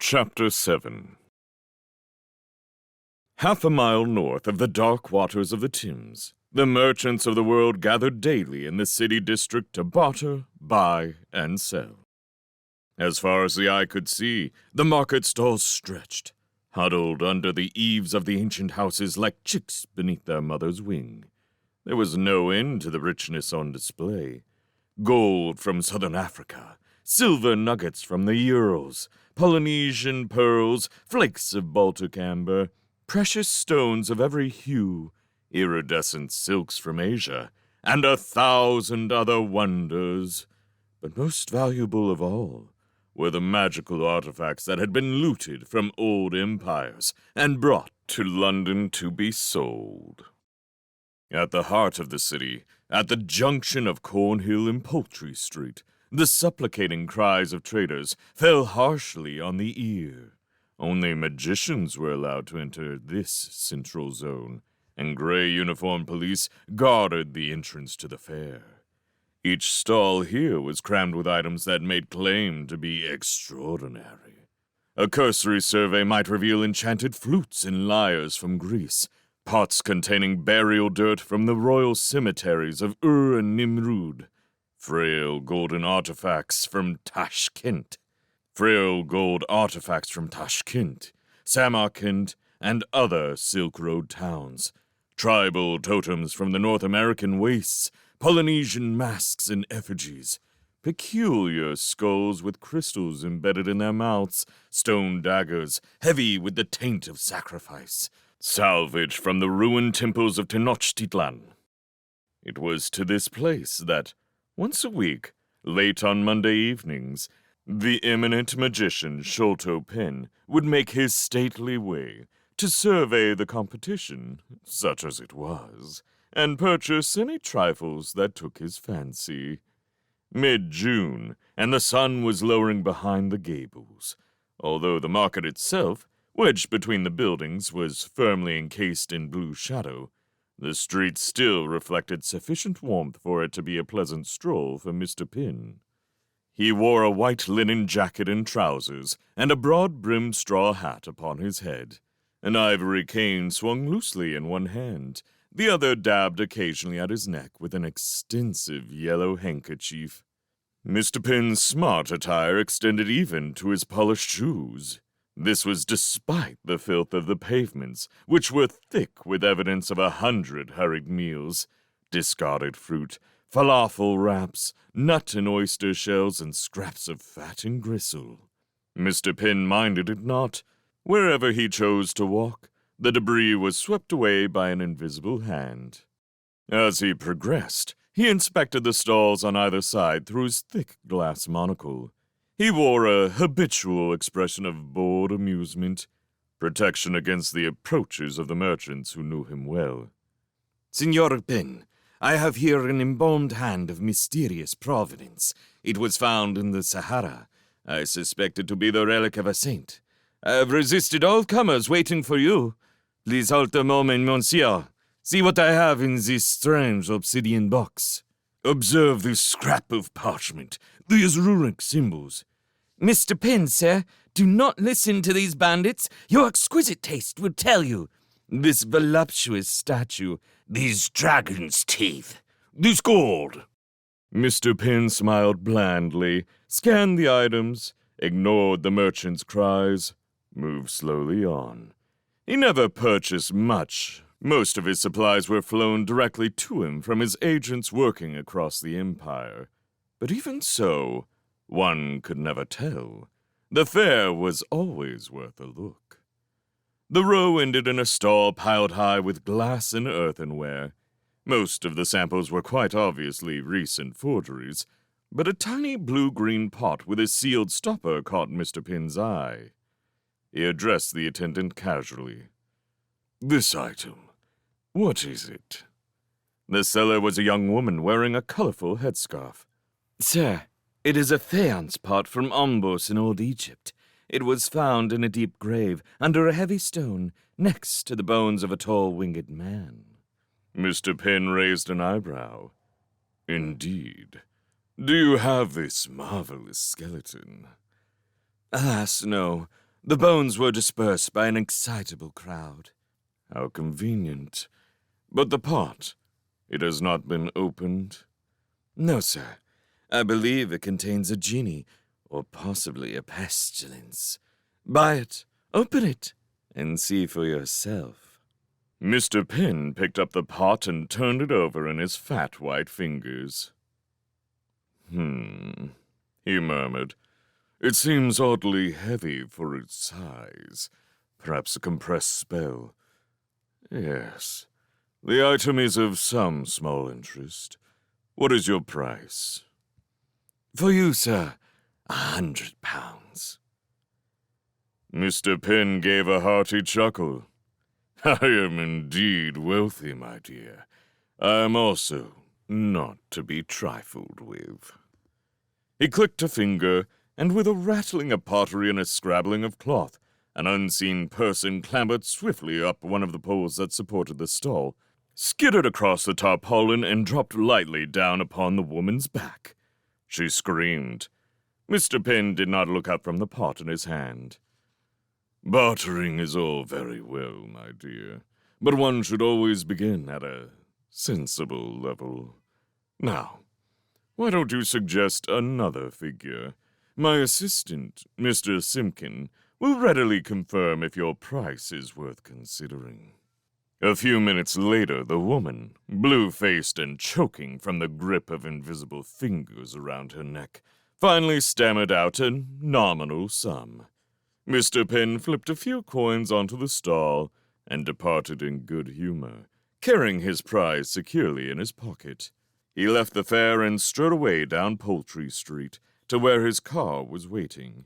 Chapter 7. Half a mile north of the dark waters of the Thames, the merchants of the world gathered daily in the city district to barter, buy, and sell. As far as the eye could see, the market stalls stretched, huddled under the eaves of the ancient houses like chicks beneath their mother's wing. There was no end to the richness on display. Gold from southern Africa, silver nuggets from the Urals, Polynesian pearls, flakes of Baltic amber, precious stones of every hue, iridescent silks from Asia, and 1,000 other wonders. But most valuable of all were the magical artifacts that had been looted from old empires and brought to London to be sold. At the heart of the city, at the junction of Cornhill and Poultry Street, the supplicating cries of traders fell harshly on the ear. Only magicians were allowed to enter this central zone, and gray-uniformed police guarded the entrance to the fair. Each stall here was crammed with items that made claim to be extraordinary. A cursory survey might reveal enchanted flutes and lyres from Greece, pots containing burial dirt from the royal cemeteries of Ur and Nimrud, frail golden artifacts from Tashkent, Samarkand, and other Silk Road towns, tribal totems from the North American wastes, Polynesian masks and effigies, peculiar skulls with crystals embedded in their mouths, stone daggers heavy with the taint of sacrifice, salvage from the ruined temples of Tenochtitlan. It was to this place that, once a week, late on Monday evenings, the eminent magician Sholto Penn would make his stately way to survey the competition, such as it was, and purchase any trifles that took his fancy. Mid-June, and the sun was lowering behind the gables, although the market itself, wedged between the buildings, was firmly encased in blue shadow. The street still reflected sufficient warmth for it to be a pleasant stroll for Mr. Penn. He wore a white linen jacket and trousers, and a broad-brimmed straw hat upon his head. An ivory cane swung loosely in one hand, the other dabbed occasionally at his neck with an extensive yellow handkerchief. Mr. Penn's smart attire extended even to his polished shoes. This was despite the filth of the pavements, which were thick with evidence of 100 hurried meals, discarded fruit, falafel wraps, nut and oyster shells, and scraps of fat and gristle. Mr. Penn minded it not. Wherever he chose to walk, the debris was swept away by an invisible hand. As he progressed, he inspected the stalls on either side through his thick glass monocle. He wore a habitual expression of bored amusement, protection against the approaches of the merchants who knew him well. "Signor Penn, I have here an embalmed hand of mysterious provenance. It was found in the Sahara. I suspect it to be the relic of a saint. I have resisted all comers waiting for you. Please halt a moment, monsieur. See what I have in this strange obsidian box. Observe this scrap of parchment, these runic symbols." "Mr. Penn, sir, do not listen to these bandits. Your exquisite taste will tell you. This voluptuous statue, these dragon's teeth, this gold." Mr. Penn smiled blandly, scanned the items, ignored the merchant's cries, moved slowly on. He never purchased much. Most of his supplies were flown directly to him from his agents working across the empire. But even so, one could never tell. The fair was always worth a look. The row ended in a stall piled high with glass and earthenware. Most of the samples were quite obviously recent forgeries, but a tiny blue-green pot with a sealed stopper caught Mr. Penn's eye. He addressed the attendant casually. "This item, what is it?" The seller was a young woman wearing a colorful headscarf. "Sir, it is a faience pot from Ombos in old Egypt. It was found in a deep grave under a heavy stone next to the bones of a tall winged man." Mr. Penn raised an eyebrow. "Indeed. Do you have this marvelous skeleton?" "Alas, no. The bones were dispersed by an excitable crowd. How convenient. But the pot, it has not been opened? No, sir. I believe it contains a genie, or possibly a pestilence. Buy it, open it, and see for yourself. Mr. Penn picked up the pot and turned it over in his fat white fingers. He murmured. It seems oddly heavy for its size. Perhaps a compressed spell. Yes, the item is of some small interest. What is your price? For you, sir, £100. Mr. Penn gave a hearty chuckle. I am indeed wealthy, my dear. I am also not to be trifled with. He clicked a finger, and with a rattling of pottery and a scrabbling of cloth, an unseen person clambered swiftly up one of the poles that supported the stall, skidded across the tarpaulin, and dropped lightly down upon the woman's back. She screamed. Mr. Penn did not look up from the pot in his hand. Bartering is all very well, my dear, but one should always begin at a sensible level. Now, why don't you suggest another figure? My assistant, Mr. Simkin, will readily confirm if your price is worth considering. A few minutes later, the woman, blue-faced and choking from the grip of invisible fingers around her neck, finally stammered out a nominal sum. Mr. Penn flipped a few coins onto the stall and departed in good humor, carrying his prize securely in his pocket. He left the fair and strode away down Poultry Street to where his car was waiting.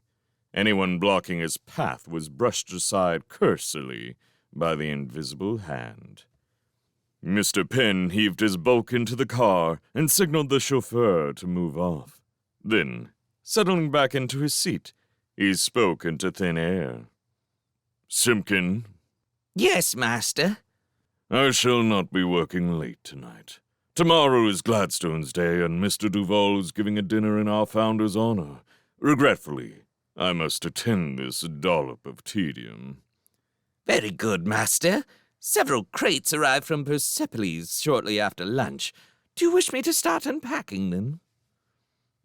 Anyone blocking his path was brushed aside cursorily by the invisible hand. Mr. Penn heaved his bulk into the car and signaled the chauffeur to move off. Then, settling back into his seat, he spoke into thin air. Simkin? Yes, master. I shall not be working late tonight. Tomorrow is Gladstone's Day, and Mr. Duval is giving a dinner in our founder's honor. Regretfully, I must attend this dollop of tedium. Very good, master. Several crates arrived from Persepolis shortly after lunch. Do you wish me to start unpacking them?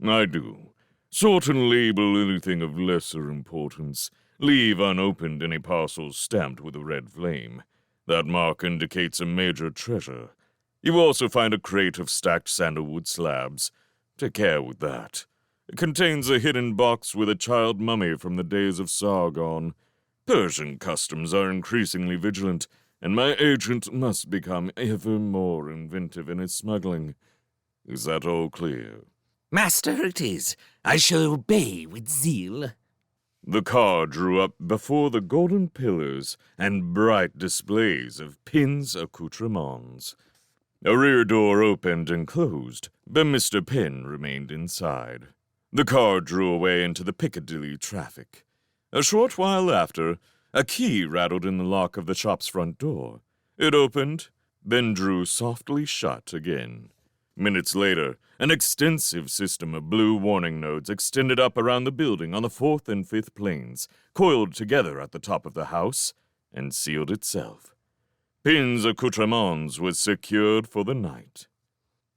I do. Sort and label anything of lesser importance. Leave unopened any parcels stamped with a red flame. That mark indicates a major treasure. You will also find a crate of stacked sandalwood slabs. Take care with that. It contains a hidden box with a child mummy from the days of Sargon. Persian customs are increasingly vigilant, and my agent must become ever more inventive in his smuggling. Is that all clear? Master, it is. I shall obey with zeal. The car drew up before the golden pillars and bright displays of Pinn's accoutrements. A rear door opened and closed, but Mr. Penn remained inside. The car drew away into the Piccadilly traffic. A short while after, a key rattled in the lock of the shop's front door. It opened, then drew softly shut again. Minutes later, an extensive system of blue warning nodes extended up around the building on the 4th and 5th planes, coiled together at the top of the house, and sealed itself. Pinn's accoutrements was secured for the night.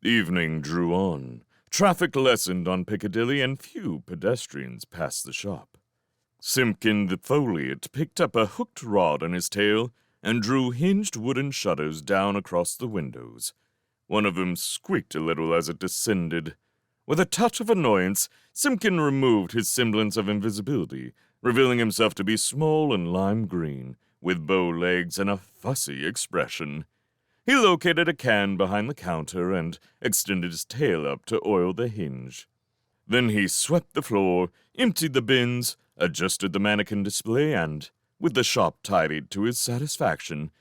Evening drew on. Traffic lessened on Piccadilly, and few pedestrians passed the shop. Simkin the Foliot picked up a hooked rod in his tail and drew hinged wooden shutters down across the windows. One of them squeaked a little as it descended. With a touch of annoyance, Simkin removed his semblance of invisibility, revealing himself to be small and lime green, with bow legs and a fussy expression. He located a can behind the counter and extended his tail up to oil the hinge. Then he swept the floor, emptied the bins, adjusted the mannequin display, and, with the shop tidied to his satisfaction,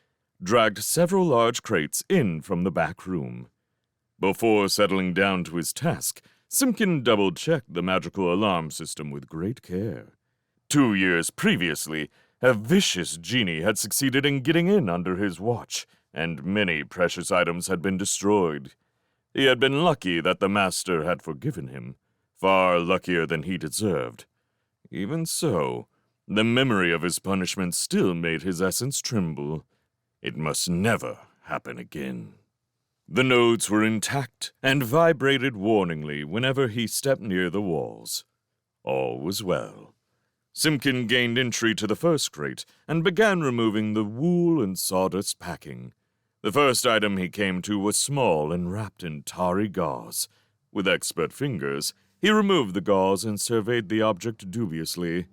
dragged several large crates in from the back room. Before settling down to his task, Simkin double-checked the magical alarm system with great care. 2 years previously, a vicious genie had succeeded in getting in under his watch, and many precious items had been destroyed. He had been lucky that the master had forgiven him, far luckier than he deserved. Even so, The memory of his punishment still made his essence tremble. It must never happen again. The nodes were intact and vibrated warningly whenever he stepped near the walls. All was well. Simkin gained entry to the first crate and began removing the wool and sawdust packing. The first item he came to was small and wrapped in tarry gauze. With expert fingers, he removed the gauze and surveyed the object dubiously.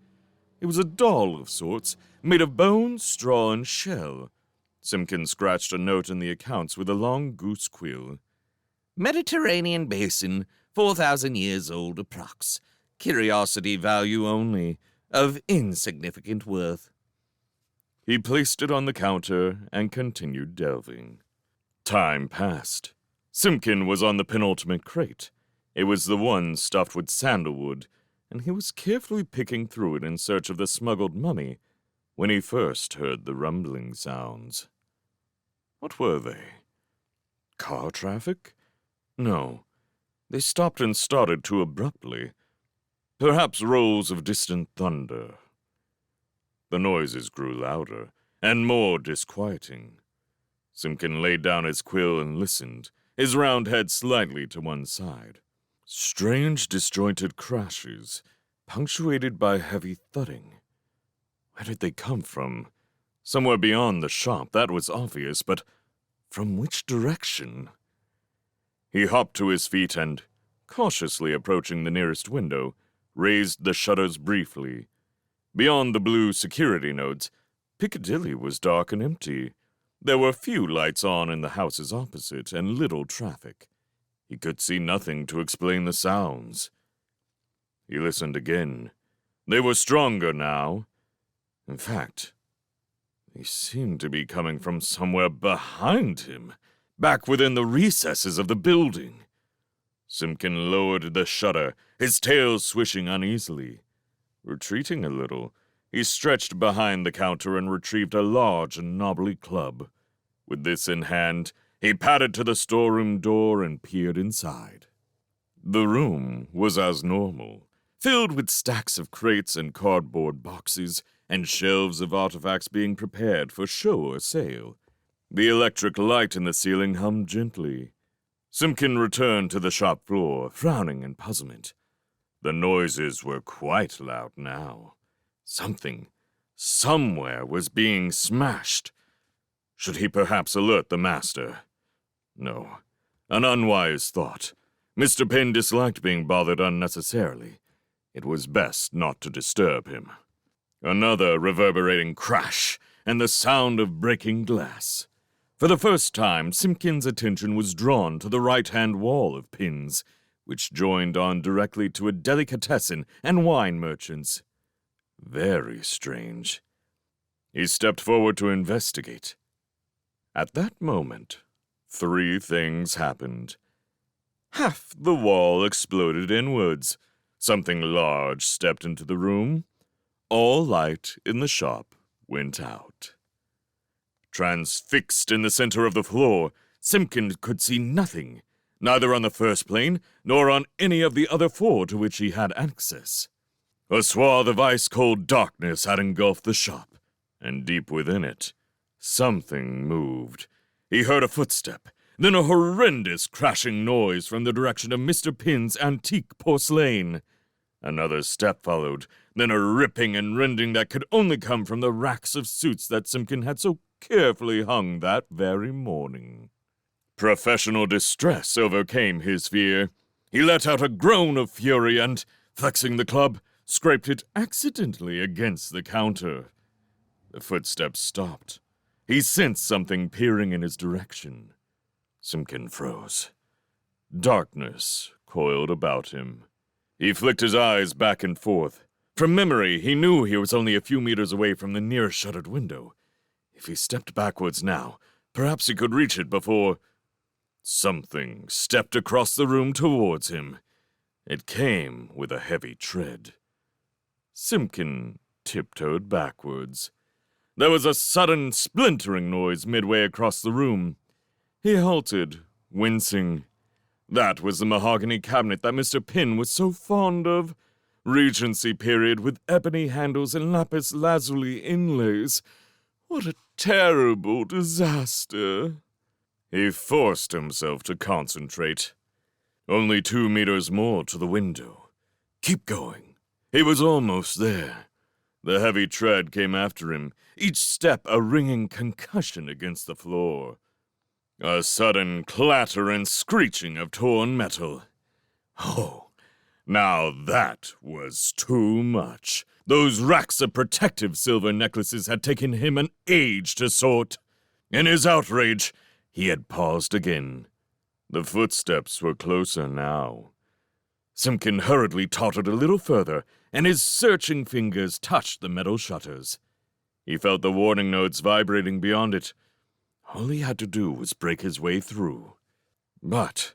It was a doll of sorts, made of bone, straw, and shell. Simkin scratched a note in the accounts with a long goose quill. Mediterranean basin, 4,000 years old approx. Curiosity value only, of insignificant worth. He placed it on the counter and continued delving. Time passed. Simkin was on the penultimate crate. It was the one stuffed with sandalwood, and he was carefully picking through it in search of the smuggled mummy when he first heard the rumbling sounds. What were they? Car traffic? No. They stopped and started too abruptly. Perhaps rolls of distant thunder. The noises grew louder and more disquieting. Simkin laid down his quill and listened, his round head slightly to one side. Strange, disjointed crashes, punctuated by heavy thudding. Where did they come from? Somewhere beyond the shop, that was obvious, but from which direction? He hopped to his feet and, cautiously approaching the nearest window, raised the shutters briefly. Beyond the blue security nodes, Piccadilly was dark and empty. There were few lights on in the houses opposite, and little traffic. He could see nothing to explain the sounds. He listened again. They were stronger now. In fact, they seemed to be coming from somewhere behind him, back within the recesses of the building. Simkin lowered the shutter, his tail swishing uneasily. Retreating a little, he stretched behind the counter and retrieved a large and knobbly club. With this in hand, he padded to the storeroom door and peered inside. The room was as normal, filled with stacks of crates and cardboard boxes, and shelves of artifacts being prepared for show or sale. The electric light in the ceiling hummed gently. Simkin returned to the shop floor, frowning in puzzlement. The noises were quite loud now. Something, somewhere, was being smashed. Should he perhaps alert the master? No, an unwise thought. Mr. Penn disliked being bothered unnecessarily. It was best not to disturb him. Another reverberating crash, and the sound of breaking glass. For the first time, Simkin's attention was drawn to the right-hand wall of Pins, which joined on directly to a delicatessen and wine merchant's. Very strange. He stepped forward to investigate. At that moment, 3 things happened. Half the wall exploded inwards. Something large stepped into the room. All light in the shop went out. Transfixed in the center of the floor, Simkin could see nothing, neither on the first plane nor on any of the other 4 to which he had access. A swath of ice-cold darkness had engulfed the shop, and deep within it, something moved. He heard a footstep, then a horrendous crashing noise from the direction of Mr. Pin's antique porcelain. Another step followed, then a ripping and rending that could only come from the racks of suits that Simkin had so carefully hung that very morning. Professional distress overcame his fear. He let out a groan of fury and, flexing the club, scraped it accidentally against the counter. The footsteps stopped. He sensed something peering in his direction. Simkin froze. Darkness coiled about him. He flicked his eyes back and forth. From memory, he knew he was only a few meters away from the near shuttered window. If he stepped backwards now, perhaps he could reach it before... Something stepped across the room towards him. It came with a heavy tread. Simkin tiptoed backwards. There was a sudden splintering noise midway across the room. He halted, wincing. That was the mahogany cabinet that Mr. Pin was so fond of. Regency period with ebony handles and lapis lazuli inlays. What a terrible disaster. He forced himself to concentrate. Only 2 meters more to the window. Keep going. He was almost there. The heavy tread came after him, each step a ringing concussion against the floor. A sudden clatter and screeching of torn metal. Oh, now that was too much. Those racks of protective silver necklaces had taken him an age to sort. In his outrage, he had paused again. The footsteps were closer now. Simkin hurriedly tottered a little further, and his searching fingers touched the metal shutters. He felt the warning notes vibrating beyond it. All he had to do was break his way through. But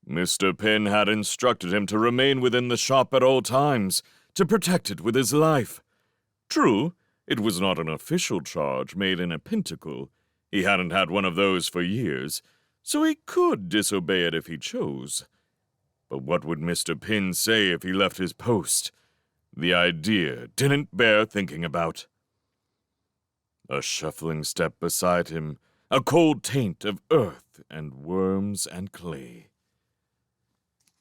Mr. Pin had instructed him to remain within the shop at all times, to protect it with his life. True, it was not an official charge made in a pentacle. He hadn't had one of those for years, so he could disobey it if he chose. But what would Mr. Pin say if he left his post? The idea didn't bear thinking about. A shuffling step beside him, a cold taint of earth and worms and clay.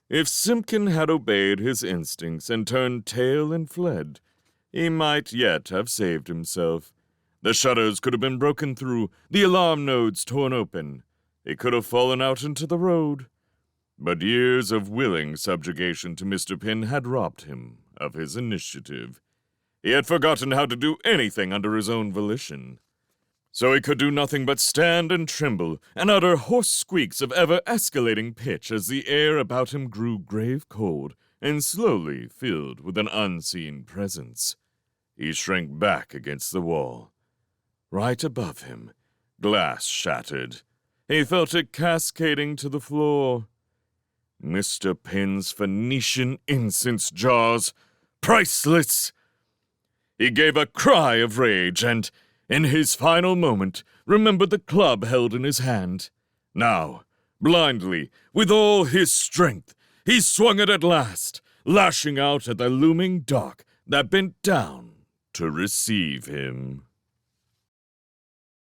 If Simkin had obeyed his instincts and turned tail and fled, he might yet have saved himself. The shutters could have been broken through, the alarm nodes torn open. He could have fallen out into the road. But years of willing subjugation to Mr. Pin had robbed him of his initiative. He had forgotten how to do anything under his own volition. So he could do nothing but stand and tremble and utter hoarse squeaks of ever-escalating pitch as the air about him grew grave cold and slowly filled with an unseen presence. He shrank back against the wall. Right above him, glass shattered. He felt it cascading to the floor. Mr. Pin's Phoenician incense jars, priceless! He gave a cry of rage and, in his final moment, remembered the club held in his hand. Now, blindly, with all his strength, he swung it at last, lashing out at the looming dark that bent down to receive him.